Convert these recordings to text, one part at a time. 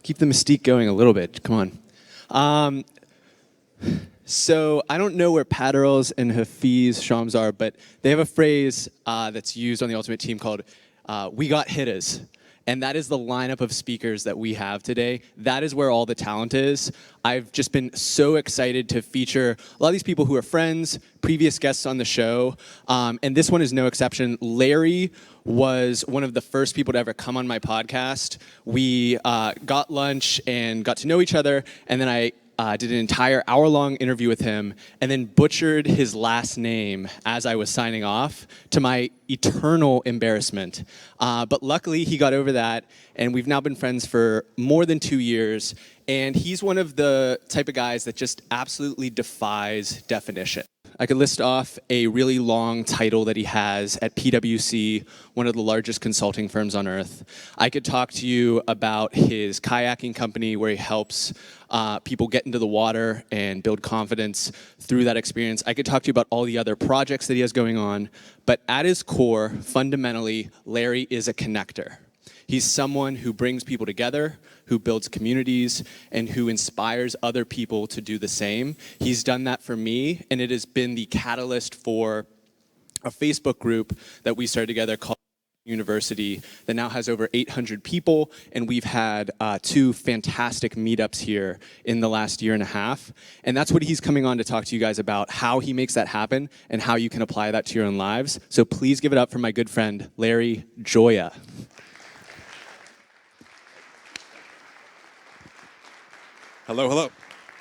keep the mystique going a little bit. Come on. So I don't know where Paterls and Hafiz Shams are, but they have a phrase that's used on the Ultimate Team called "We got hitters." And that is the lineup of speakers that we have today. That is where all the talent is. I've just been so excited to feature a lot of these people who are friends, previous guests on the show, and this one is no exception. Larry was one of the first people to ever come on my podcast. We got lunch and got to know each other, and then I did an entire hour-long interview with him and then butchered his last name as I was signing off, to my eternal embarrassment. But luckily, he got over that, and we've now been friends for more than 2 years, and he's one of the type of guys that just absolutely defies definition. I could list off a really long title that he has at PwC, one of the largest consulting firms on earth. I could talk to you about his kayaking company where he helps people get into the water and build confidence through that experience. I could talk to you about all the other projects that he has going on, but at his core, fundamentally, Larry is a connector. He's someone who brings people together, who builds communities, and who inspires other people to do the same. He's done that for me, and it has been the catalyst for a Facebook group that we started together called University that now has over 800 people, and we've had 2 fantastic meetups here in the last year and a half. And that's what he's coming on to talk to you guys about, how he makes that happen and how you can apply that to your own lives. So please give it up for my good friend, Larry Gioia. Hello, hello.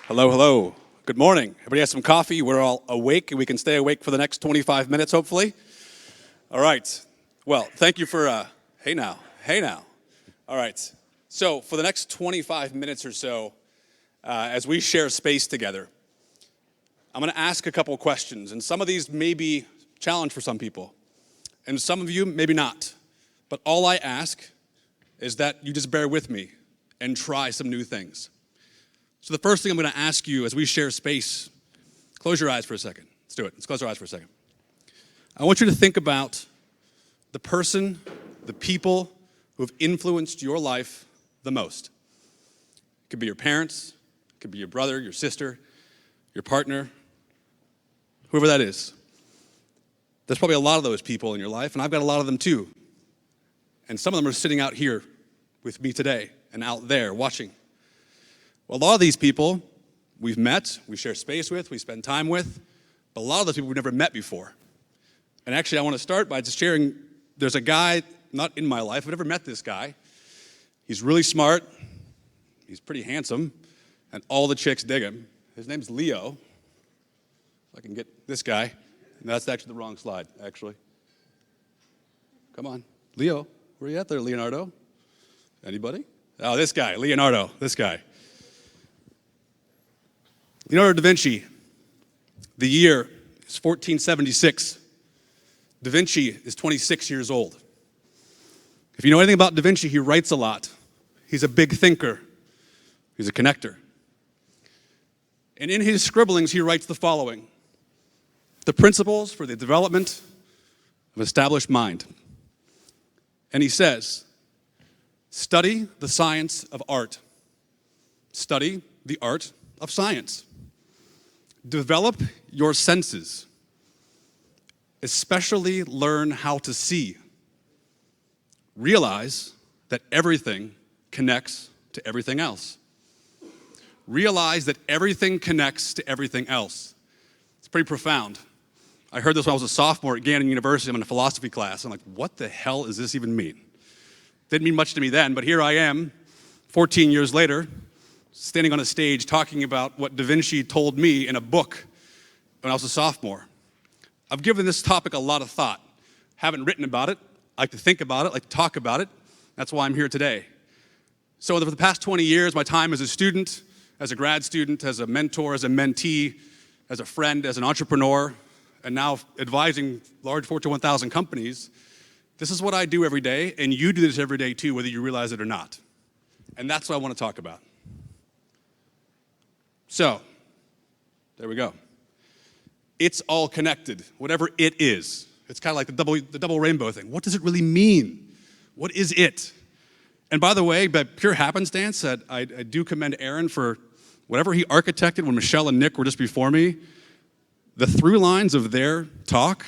Hello, hello. Good morning. Everybody has some coffee. We're all awake, and we can stay awake for the next 25 minutes, hopefully. All right. Well, thank you for, hey now. All right. So for the next 25 minutes or so, as we share space together, I'm going to ask a couple questions, and some of these may be challenge for some people, and some of you maybe not. But all I ask is that you just bear with me and try some new things. So the first thing I'm going to ask you as we share space, close your eyes for a second. Let's do it. Let's close our eyes for a second. I want you to think about the person, the people who have influenced your life the most. It could be your parents, it could be your brother, your sister, your partner, whoever that is. There's probably a lot of those people in your life, and I've got a lot of them too. And some of them are sitting out here with me today and out there watching. Well, a lot of these people we've met, we share space with, we spend time with, but a lot of those people we've never met before. And actually, I want to start by just sharing, there's a guy, not in my life, I've never met this guy. He's really smart, he's pretty handsome, and all the chicks dig him. His name's Leo. If I can get this guy. And that's actually the wrong slide, actually. Come on. Leo, where are you at there, Leonardo? Anybody? Oh, this guy, Leonardo, this guy. Leonardo da Vinci, the year is 1476. Da Vinci is 26 years old. If you know anything about Da Vinci, he writes a lot. He's a big thinker. He's a connector. And in his scribblings, he writes the following: the principles for the development of established mind. And he says, study the science of art. Study the art of science. Develop your senses. Especially learn how to see. Realize that everything connects to everything else. Realize that everything connects to everything else. It's pretty profound. I heard this when I was a sophomore at Gannon University. I'm in a philosophy class. I'm like, what the hell does this even mean? Didn't mean much to me then, but here I am, 14 years later, standing on a stage talking about what Da Vinci told me in a book when I was a sophomore. I've given this topic a lot of thought. Haven't written about it. I like to think about it, like to talk about it. That's why I'm here today. So for the past 20 years, my time as a student, as a grad student, as a mentor, as a mentee, as a friend, as an entrepreneur, and now advising large Fortune 1000 companies, this is what I do every day, and you do this every day too, whether you realize it or not. And that's what I want to talk about. So, there we go. It's all connected, whatever it is. It's kind of like the double rainbow thing. What does it really mean? What is it? And by the way, by pure happenstance, I do commend Aaron for whatever he architected when Michelle and Nick were just before me. The through lines of their talk,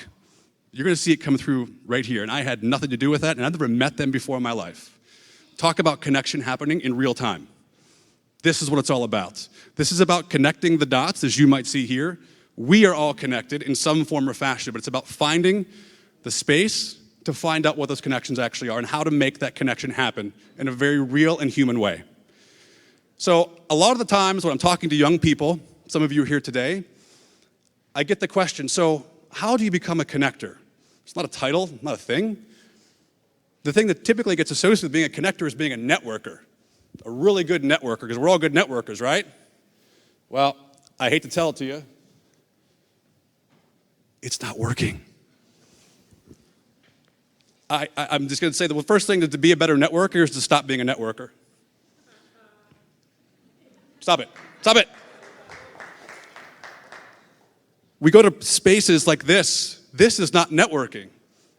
you're going to see it come through right here. And I had nothing to do with that, and I've never met them before in my life. Talk about connection happening in real time. This is what it's all about. This is about connecting the dots, as you might see here. We are all connected in some form or fashion, but it's about finding the space to find out what those connections actually are and how to make that connection happen in a very real and human way. So a lot of the times when I'm talking to young people, some of you are here today, I get the question, so how do you become a connector? It's not a title, not a thing. The thing that typically gets associated with being a connector is being a networker, a really good networker, because we're all good networkers, right? Well, I hate to tell it to you, it's not working. I'm just going to say that the first thing to be a better networker is to stop being a networker. Stop it. Stop it. We go to spaces like this. This is not networking.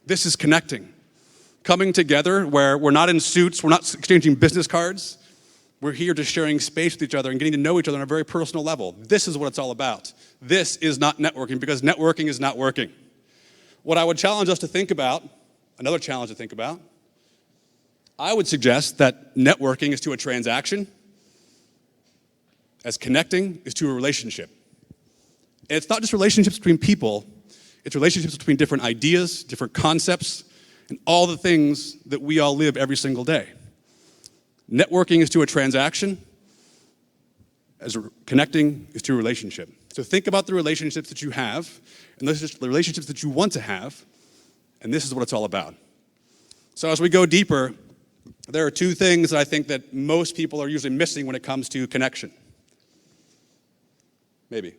This is connecting. Coming together where we're not in suits, we're not exchanging business cards. We're here just sharing space with each other and getting to know each other on a very personal level. This is what it's all about. This is not networking because networking is not working. What I would challenge us to think about, another challenge to think about, I would suggest that networking is to a transaction as connecting is to a relationship. And it's not just relationships between people, it's relationships between different ideas, different concepts, and all the things that we all live every single day. Networking is to a transaction, as connecting is to a relationship. So think about the relationships that you have, and those are the relationships that you want to have, and this is what it's all about. So as we go deeper, there are two things that I think that most people are usually missing when it comes to connection. Maybe.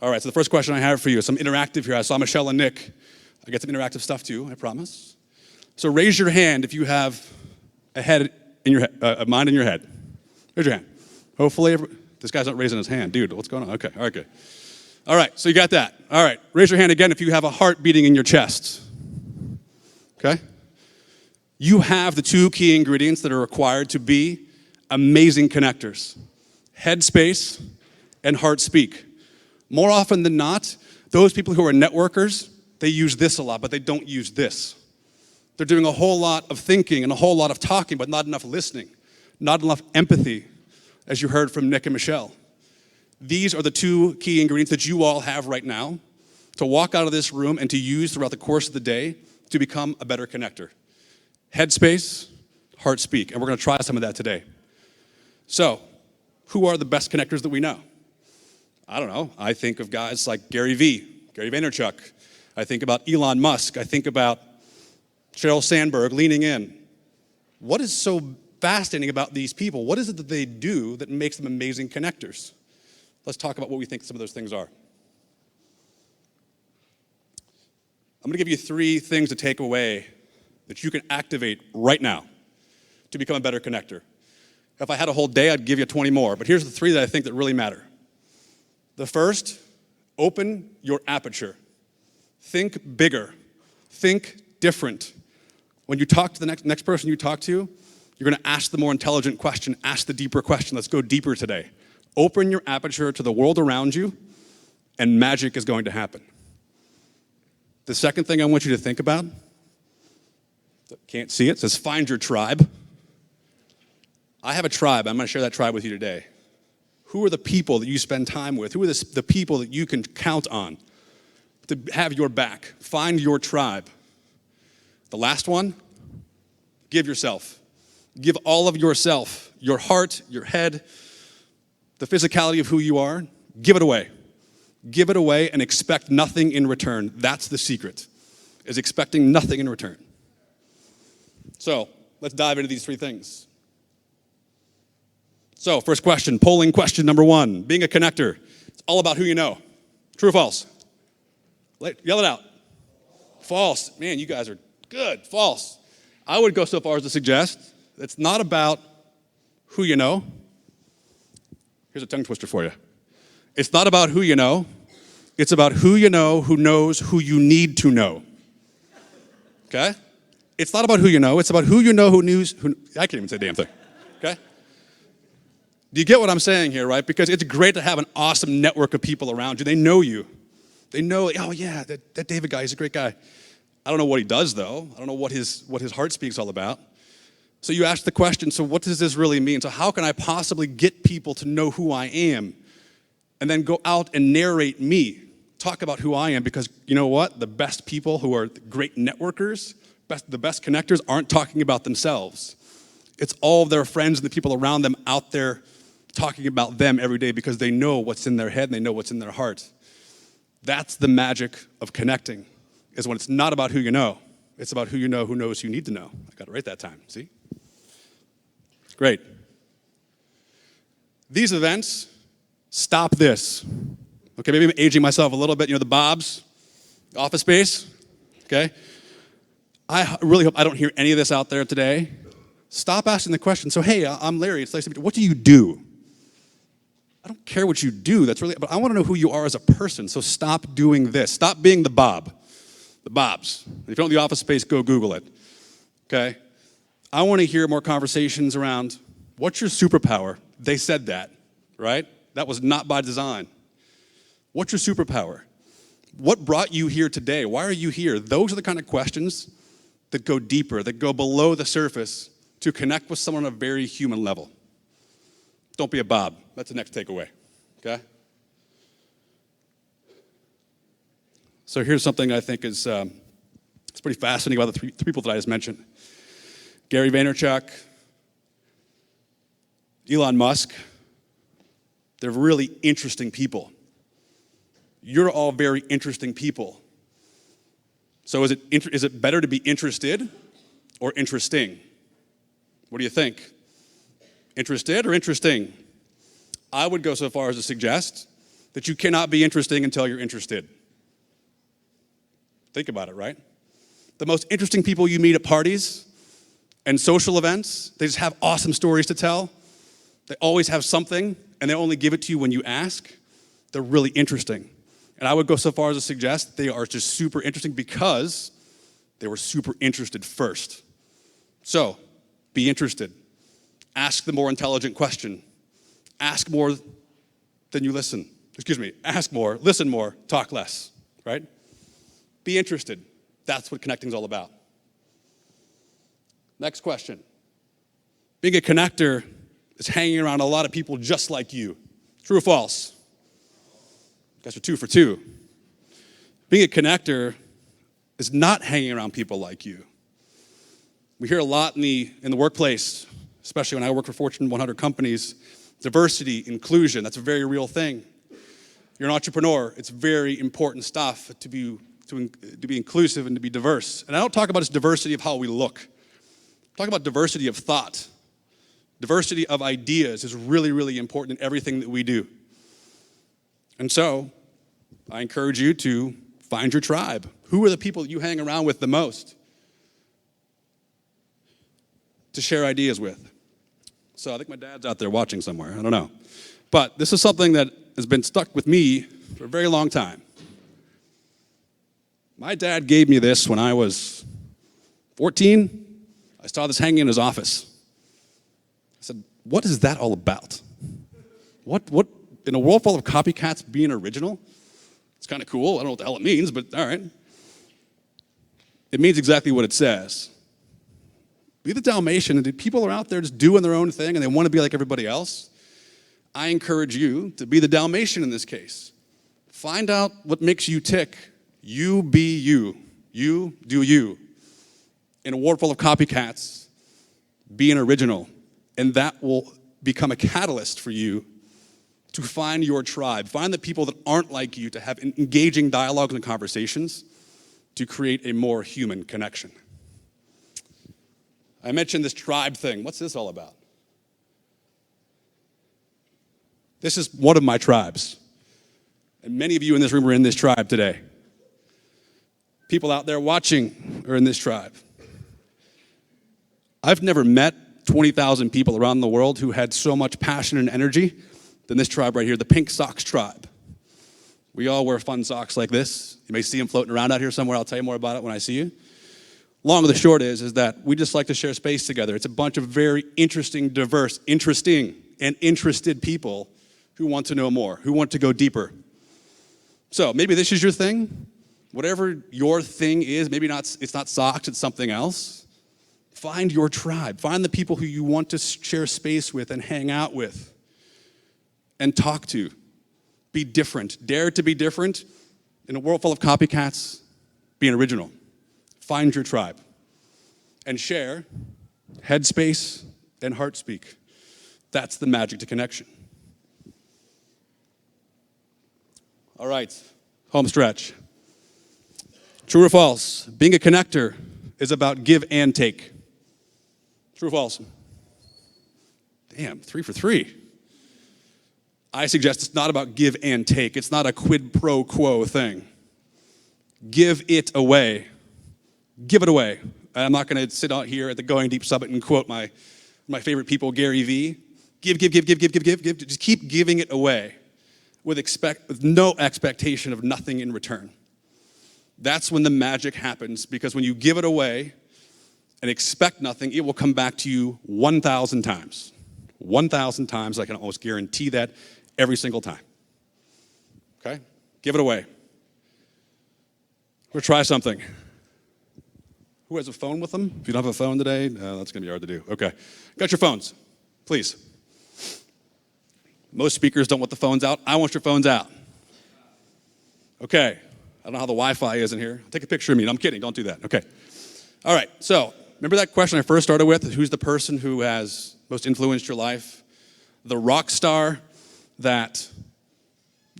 All right, so the first question I have for you is some interactive here. I saw Michelle and Nick. I get some interactive stuff too, I promise. So raise your hand if you have a head in your a mind in your head. Raise your hand. Hopefully, this guy's not raising his hand. Dude, what's going on? Okay, all right, good. All right, so you got that. All right, raise your hand again if you have a heart beating in your chest. Okay? You have the two key ingredients that are required to be amazing connectors. Headspace and heart speak. More often than not, those people who are networkers, they use this a lot, but they don't use this. They're doing a whole lot of thinking and a whole lot of talking, but not enough listening, not enough empathy, as you heard from Nick and Michelle. These are the two key ingredients that you all have right now to walk out of this room and to use throughout the course of the day to become a better connector. Headspace, heart speak, and we're going to try some of that today. So, who are the best connectors that we know? I don't know. I think of guys like Gary Vaynerchuk. I think about Elon Musk. I think about Sheryl Sandberg leaning in. What is so fascinating about these people? What is it that they do that makes them amazing connectors? Let's talk about what we think some of those things are. I'm going to give you 3 things to take away that you can activate right now to become a better connector. If I had a whole day, I'd give you 20 more, but here's the 3 that I think that really matter. The first, open your aperture. Think bigger. Think different. When you talk to the next person you talk to, you're going to ask the more intelligent question, ask the deeper question. Let's go deeper today. Open your aperture to the world around you, and magic is going to happen. The second thing I want you to think about, can't see it, says find your tribe. I have a tribe. I'm going to share that tribe with you today. Who are the people that you spend time with? Who are the people that you can count on to have your back? Find your tribe. The last one, give yourself. Give all of yourself, your heart, your head, the physicality of who you are. Give it away. Give it away and expect nothing in return. That's the secret, is expecting nothing in return. So let's dive into these 3 things. So, first question, polling question number 1. Being a connector, it's all about who you know. True or false? Yell it out. False. Man, you guys are good. False. I would go so far as to suggest it's not about who you know. Here's a tongue twister for you. It's not about who you know. It's about who you know who knows who you need to know. Okay? It's not about who you know. It's about who you know, who knows. I can't even say a damn thing. Okay? Do you get what I'm saying here, right? Because it's great to have an awesome network of people around you. They know you. They know, oh yeah, that David guy, he's a great guy. I don't know what he does though. I don't know what his heart speaks all about. So you ask the question, so what does this really mean? So how can I possibly get people to know who I am and then go out and narrate me, talk about who I am? Because you know what? The best people who are great networkers, the best connectors aren't talking about themselves. It's all of their friends and the people around them out there talking about them every day because they know what's in their head and they know what's in their heart. That's the magic of connecting, is when it's not about who you know. It's about who you know who knows who you need to know. I got it right that time, see? Great. These events, stop this. Okay, maybe I'm aging myself a little bit. You know the Bobs, Office Space, okay? I really hope I don't hear any of this out there today. Stop asking the question, so hey, I'm Larry, it's nice to meet you. What do you do? I don't care what you do, but I want to know who you are as a person, so stop doing this. Stop being the Bobs. If you don't know the Office Space, go Google it, okay? I want to hear more conversations around, what's your superpower? They said that, right? That was not by design. What's your superpower? What brought you here today? Why are you here? Those are the kind of questions that go deeper, that go below the surface to connect with someone on a very human level. Don't be a Bob. That's the next takeaway, okay? So here's something I think is it's pretty fascinating about the three people that I just mentioned. Gary Vaynerchuk, Elon Musk, they're really interesting people. You're all very interesting people. So is it better to be interested or interesting? What do you think? Interested or interesting? I would go so far as to suggest that you cannot be interesting until you're interested. Think about it, right? The most interesting people you meet at parties and social events, they just have awesome stories to tell. They always have something, and they only give it to you when you ask. They're really interesting. And I would go so far as to suggest they are just super interesting because they were super interested first. So, be interested. Ask the more intelligent question. Ask more than you listen. Ask more, listen more, talk less, right? Be interested. That's what connecting is all about. Next question. Being a connector is hanging around a lot of people just like you. True or false? Guys are 2 for 2. Being a connector is not hanging around people like you. We hear a lot in the workplace, especially when I work for Fortune 100 companies, diversity, inclusion, that's a very real thing. You're an entrepreneur, it's very important stuff to be inclusive and to be diverse. And I don't talk about just diversity of how we look. I'm talking about diversity of thought. Diversity of ideas is really, really important in everything that we do. And so, I encourage you to find your tribe. Who are the people that you hang around with the most to share ideas with? So I think my dad's out there watching somewhere. I don't know. But this is something that has been stuck with me for a very long time. My dad gave me this when I was 14. I saw this hanging in his office. I said, what is that all about? What in a world full of copycats being original? It's kind of cool. I don't know what the hell it means, but all right. It means exactly what it says. Be the Dalmatian, and the people are out there just doing their own thing and they want to be like everybody else. I encourage you to be the Dalmatian in this case. Find out what makes you tick. You be you. You do you. In a world full of copycats, be an original. And that will become a catalyst for you to find your tribe. Find the people that aren't like you, to have engaging dialogues and conversations to create a more human connection. I mentioned this tribe thing. What's this all about? This is one of my tribes. And many of you in this room are in this tribe today. People out there watching are in this tribe. I've never met 20,000 people around the world who had so much passion and energy than this tribe right here, the Pink Socks tribe. We all wear fun socks like this. You may see them floating around out here somewhere. I'll tell you more about it when I see you. Long of the short is that we just like to share space together. It's a bunch of very interesting, diverse, interesting, and interested people who want to know more, who want to go deeper. So maybe this is your thing. Whatever your thing is, maybe it's not socks, it's something else. Find your tribe. Find the people who you want to share space with and hang out with and talk to. Be different. Dare to be different. In a world full of copycats, be an original. Find your tribe and share Headspace and Heartspeak. That's the magic to connection. All right, home stretch. True or false? Being a connector is about give and take. True or false? Damn, 3 for 3. I suggest it's not about give and take. It's not a quid pro quo thing. Give it away. Give it away. I'm not going to sit out here at the Going Deep Summit and quote my favorite people, Gary Vee. Give. Just keep giving it away with no expectation of nothing in return. That's when the magic happens, because when you give it away and expect nothing, it will come back to you 1,000 times. 1,000 times, I can almost guarantee that every single time. Okay? Give it away. We'll try something. Who has a phone with them? If you don't have a phone today, that's going to be hard to do. Okay. Got your phones, please. Most speakers don't want the phones out. I want your phones out. Okay. I don't know how the Wi-Fi is in here. Take a picture of me. No, I'm kidding. Don't do that. Okay. All right. So, remember that question I first started with? Who's the person who has most influenced your life? The rock star that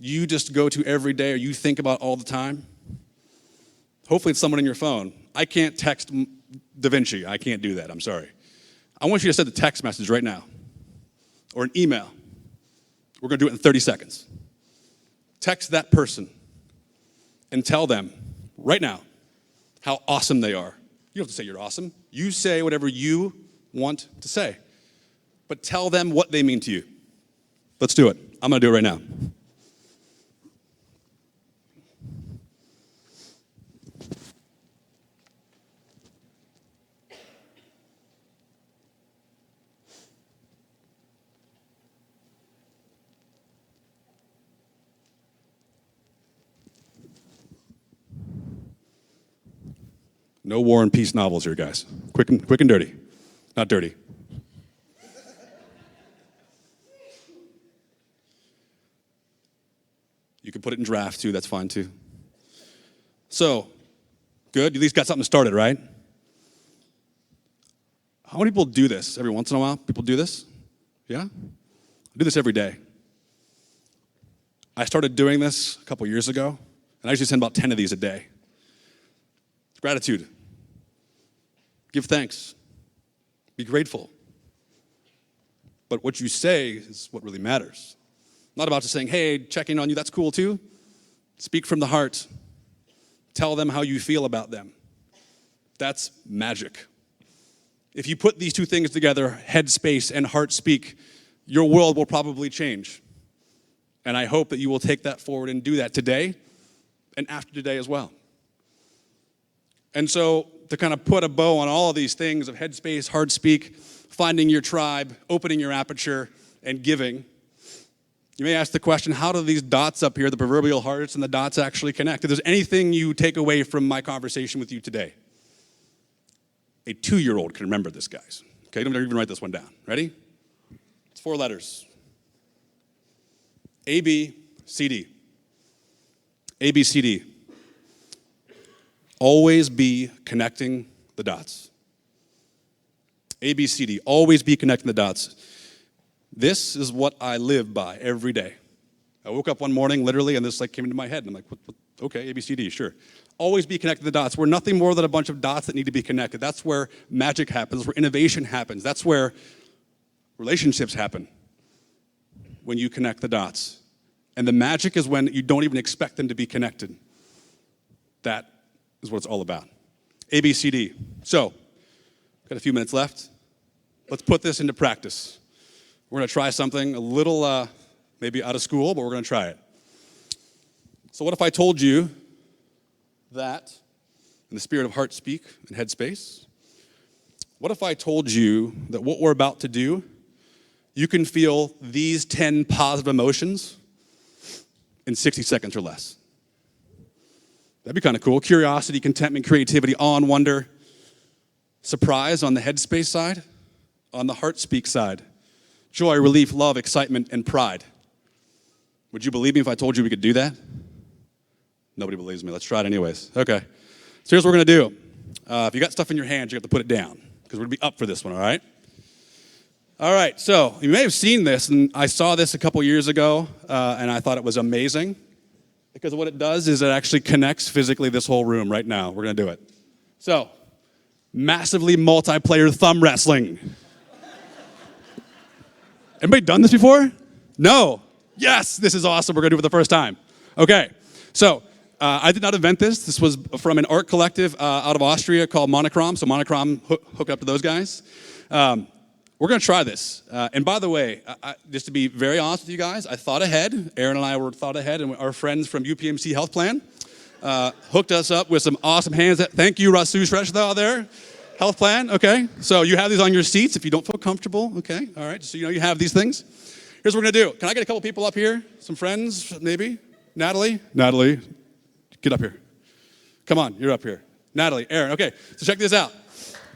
you just go to every day or you think about all the time? Hopefully it's someone in your phone. I can't text Da Vinci. I can't do that. I'm sorry. I want you to send a text message right now or an email. We're going to do it in 30 seconds. Text that person and tell them right now how awesome they are. You don't have to say you're awesome. You say whatever you want to say. But tell them what they mean to you. Let's do it. I'm going to do it right now. No War and Peace novels here, guys. Quick and dirty. Not dirty. You can put it in draft too, that's fine too. So, good, you at least got something started, right? How many people do this every once in a while? People do this? Yeah? I do this every day. I started doing this a couple years ago, and I usually send about 10 of these a day. It's gratitude. Give thanks. Be grateful. But what you say is what really matters. Not about just saying, hey, checking on you, that's cool too. Speak from the heart. Tell them how you feel about them. That's magic. If you put these two things together, Headspace and Heartspeak, your world will probably change. And I hope that you will take that forward and do that today and after today as well. And so to kind of put a bow on all of these things of Headspace, Heartspeak, finding your tribe, opening your aperture, and giving, you may ask the question, how do these dots up here, the proverbial hearts and the dots, actually connect? If there's anything you take away from my conversation with you today, a 2-year-old can remember this, guys. Okay, don't even write this one down. Ready? It's 4 letters. A, B, C, D. A, B, C, D. Always be connecting the dots. A, B, C, D. Always be connecting the dots. This is what I live by every day. I woke up one morning, literally, and this came into my head. And I'm like, what? Okay, A, B, C, D, sure. Always be connecting the dots. We're nothing more than a bunch of dots that need to be connected. That's where magic happens, where innovation happens. That's where relationships happen, when you connect the dots. And the magic is when you don't even expect them to be connected. That is what it's all about. A, B, C, D. So, got a few minutes left. Let's put this into practice. We're going to try something a little, maybe out of school, but we're going to try it. So what if I told you that in the spirit of heart speak and headspace, what if I told you that what we're about to do, you can feel these 10 positive emotions in 60 seconds or less? That'd be kind of cool. Curiosity, contentment, creativity, awe and wonder, surprise on the headspace side, on the heart speak side, joy, relief, love, excitement, and pride. Would you believe me if I told you we could do that? Nobody believes me. Let's try it anyways. Okay. So here's what we're going to do. If you got stuff in your hands, you have to put it down because we're going to be up for this one, all right? All right. So you may have seen this, and I saw this a couple years ago, and I thought it was amazing because what it does is it actually connects physically this whole room right now. We're going to do it. So, massively multiplayer thumb wrestling. Anybody done this before? No. Yes, this is awesome. We're going to do it for the first time. Okay, so I did not invent this. This was from an art collective out of Austria called Monochrome. So Monochrome, hook up to those guys. We're going to try this. And by the way, just to be very honest with you guys, I thought ahead. Aaron and I were thought ahead, and our friends from UPMC Health Plan hooked us up with some awesome hands. Thank you, Rasu Shresh, out there. Health Plan, okay. So you have these on your seats if you don't feel comfortable, okay. All right, so you know you have these things. Here's what we're going to do. Can I get a couple people up here? Some friends, maybe? Natalie, get up here. Come on, you're up here. Natalie, Aaron, okay. So check this out.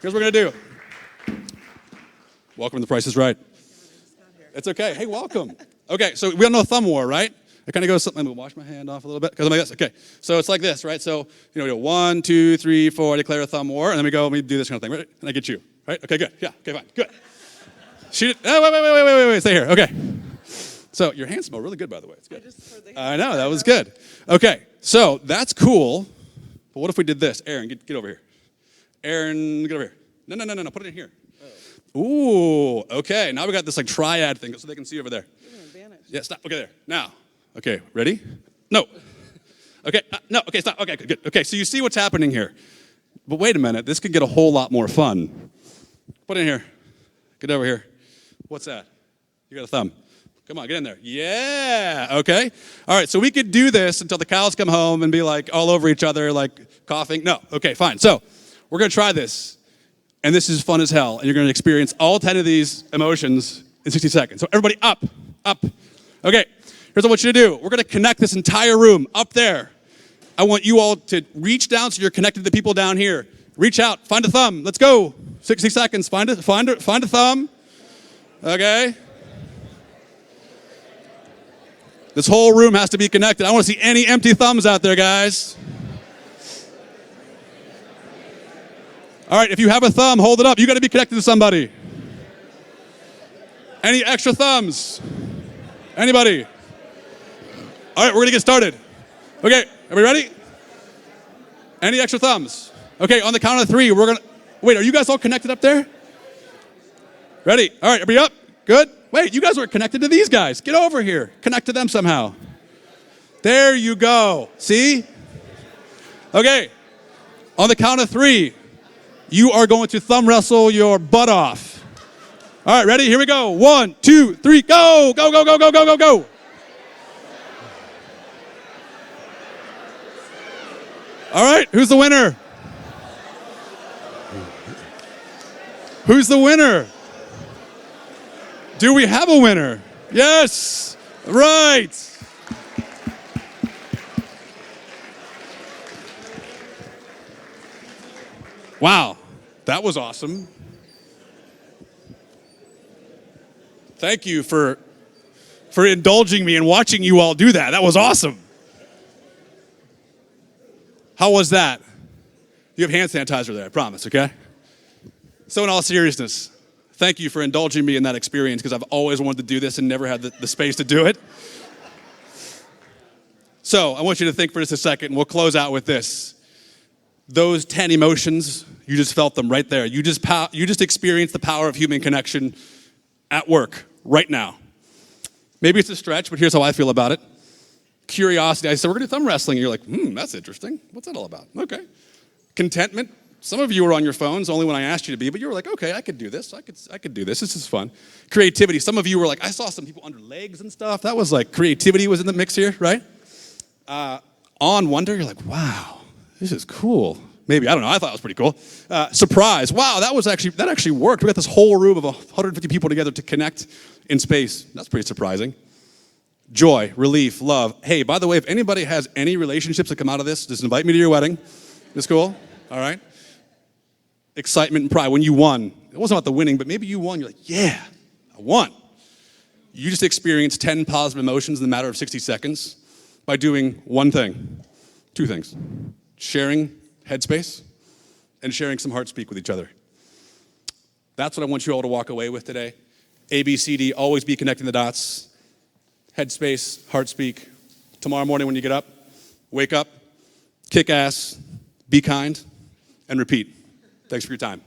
Here's what we're going to do. Welcome to The Price is Right. It's okay. Hey, welcome. Okay, so we all know thumb war, right? It kind of goes something. Let me wash my hand off a little bit because I'm like this. Okay, so it's like this, right? So we do 1, 2, 3, 4. Declare a thumb war, and then we go. We do this kind of thing, right? And I get you, right? Okay, good. Yeah. Okay, fine. Good. Shoot it. Oh, wait. Stay here. Okay. So your hands smell really good, by the way. It's good. I know that was good. Okay, so that's cool. But what if we did this? Aaron, get over here. Aaron, get over here. No. Put it in here. Ooh, okay. Now we got this like triad thing so they can see over there. Yeah, stop. Okay, there. Now. Okay, ready? No. Okay, no. Okay, stop. Okay, good. Okay, so you see what's happening here. But wait a minute. This could get a whole lot more fun. Put it in here. Get over here. What's that? You got a thumb. Come on, get in there. Yeah, okay. All right, so we could do this until the cows come home and be like all over each other, like coughing. No, okay, fine. So we're going to try this. And this is fun as hell. And you're going to experience all 10 of these emotions in 60 seconds. So everybody up. Okay, here's what I want you to do. We're going to connect this entire room up there. I want you all to reach down so you're connected to the people down here. Reach out, find a thumb. Let's go. 60 seconds. Find a thumb. Okay. This whole room has to be connected. I don't want to see any empty thumbs out there, guys. All right, if you have a thumb, hold it up. You got to be connected to somebody. Any extra thumbs? Anybody? All right, we're going to get started. Okay, are we ready? Any extra thumbs? Okay, on the count of 3, we're going to... Wait, are you guys all connected up there? Ready? All right, everybody up? Good? Wait, you guys are connected to these guys. Get over here. Connect to them somehow. There you go. See? Okay, on the count of 3, you are going to thumb wrestle your butt off. All right, ready? Here we go. 1, 2, 3, go! Go! All right, who's the winner? Who's the winner? Do we have a winner? Yes! Right! Wow, that was awesome. Thank you for indulging me and watching you all do that. That was awesome. How was that? You have hand sanitizer there, I promise, okay? So in all seriousness, thank you for indulging me in that experience because I've always wanted to do this and never had the space to do it. So I want you to think for just a second, and we'll close out with this. Those 10 emotions, you just felt them right there. You just experienced the power of human connection at work right now. Maybe it's a stretch, but here's how I feel about it. Curiosity. I said, we're going to do thumb wrestling. And you're like, that's interesting. What's that all about? Okay. Contentment. Some of you were on your phones only when I asked you to be, but you were like, okay, I could do this. I could do this. This is fun. Creativity. Some of you were like, I saw some people under legs and stuff. That was like creativity was in the mix here, right? On wonder, you're like, wow, this is cool. Maybe, I don't know. I thought it was pretty cool. Surprise. Wow, that actually worked. We got this whole room of 150 people together to connect in space. That's pretty surprising. Joy, relief, love. Hey, by the way, if anybody has any relationships that come out of this, just invite me to your wedding. This cool? All right. Excitement and pride. When you won, it wasn't about the winning, but maybe you won. You're like, yeah, I won. You just experienced 10 positive emotions in the matter of 60 seconds by doing one thing, two things. Sharing Headspace and sharing some heart speak with each other. That's what I want you all to walk away with today. ABCD, always be connecting the dots. Headspace, heart speak. Tomorrow morning when you get up, wake up, kick ass, be kind, and repeat. Thanks for your time.